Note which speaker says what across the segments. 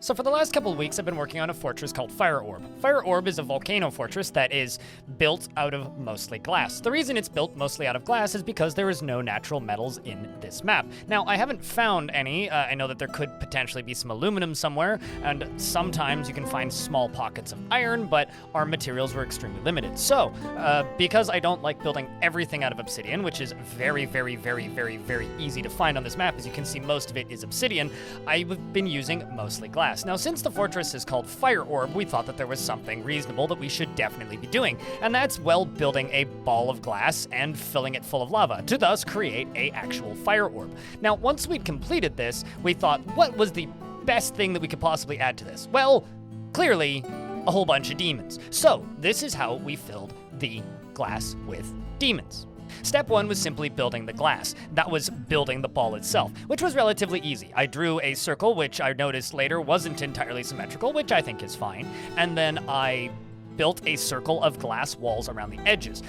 Speaker 1: So for the last couple of weeks, I've been working on a fortress called Fire Orb. Fire Orb is a volcano fortress that is built out of mostly glass. The reason it's built mostly out of glass is because there is no natural metals in this map. Now, I haven't found any. I know that there could potentially be some aluminum somewhere, and sometimes you can find small pockets of iron, but our materials were extremely limited. So, because I don't like building everything out of obsidian, which is very, very, very, very, very easy to find on this map, as you can see most of it is obsidian, I've been using mostly glass. Now, since the fortress is called Fire Orb, we thought that there was something reasonable that we should definitely be doing, and that's, well, building a ball of glass and filling it full of lava, to thus create a actual fire orb. Now, once we'd completed this, we thought, what was the best thing that we could possibly add to this? Well, clearly, a whole bunch of demons. So, this is how we filled the glass with demons. Step one was simply building the glass. That was building the ball itself, which was relatively easy. I drew a circle, which I noticed later wasn't entirely symmetrical, which I think is fine, and then I built a circle of glass walls around the edges.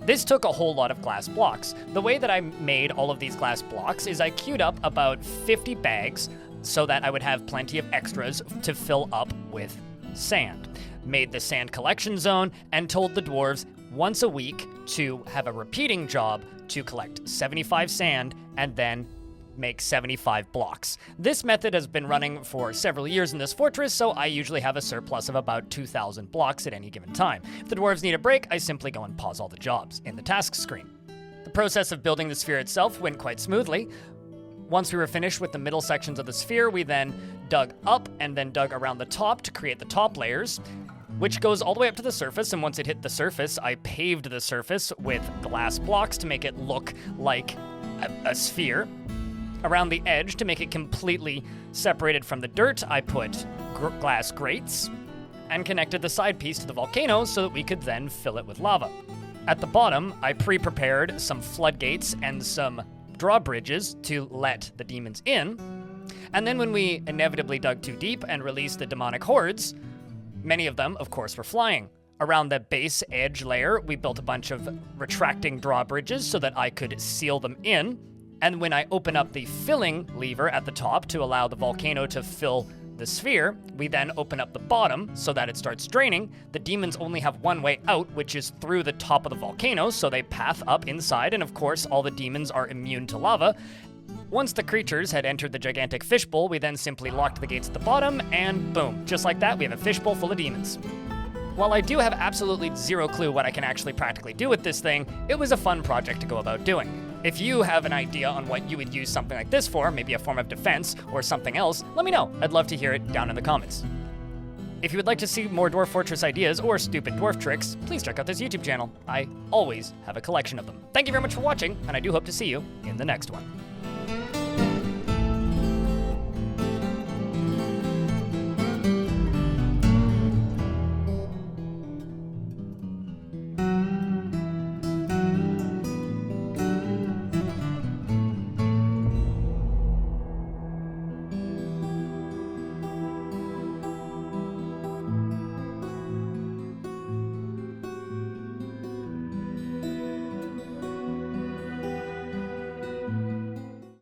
Speaker 1: This took a whole lot of glass blocks. The way that I made all of these glass blocks is I queued up about 50 bags so that I would have plenty of extras to fill up with sand. Made the sand collection zone and told the dwarves once a week to have a repeating job to collect 75 sand and then make 75 blocks. This method has been running for several years in this fortress, so I usually have a surplus of about 2,000 blocks at any given time. If the dwarves need a break, I simply go and pause all the jobs in the tasks screen. The process of building the sphere itself went quite smoothly. Once we were finished with the middle sections of the sphere, we then dug up and then dug around the top to create the top layers, which goes all the way up to the surface, and once it hit the surface, I paved the surface with glass blocks to make it look like a sphere. Around the edge, to make it completely separated from the dirt, I put glass grates and connected the side piece to the volcano so that we could then fill it with lava. At the bottom, I pre-prepared some floodgates and some drawbridges to let the demons in, and then when we inevitably dug too deep and released the demonic hordes, many of them, of course, were flying. Around the base edge layer, we built a bunch of retracting drawbridges so that I could seal them in. And when I open up the filling lever at the top to allow the volcano to fill the sphere, we then open up the bottom so that it starts draining. The demons only have one way out, which is through the top of the volcano, so they path up inside, and of course, all the demons are immune to lava. Once the creatures had entered the gigantic fishbowl, we then simply locked the gates at the bottom, and boom, just like that, we have a fishbowl full of demons. While I do have absolutely zero clue what I can actually practically do with this thing, it was a fun project to go about doing. If you have an idea on what you would use something like this for, maybe a form of defense or something else, let me know. I'd love to hear it down in the comments. If you would like to see more Dwarf Fortress ideas or stupid dwarf tricks, please check out this YouTube channel. I always have a collection of them. Thank you very much for watching, and I do hope to see you in the next one.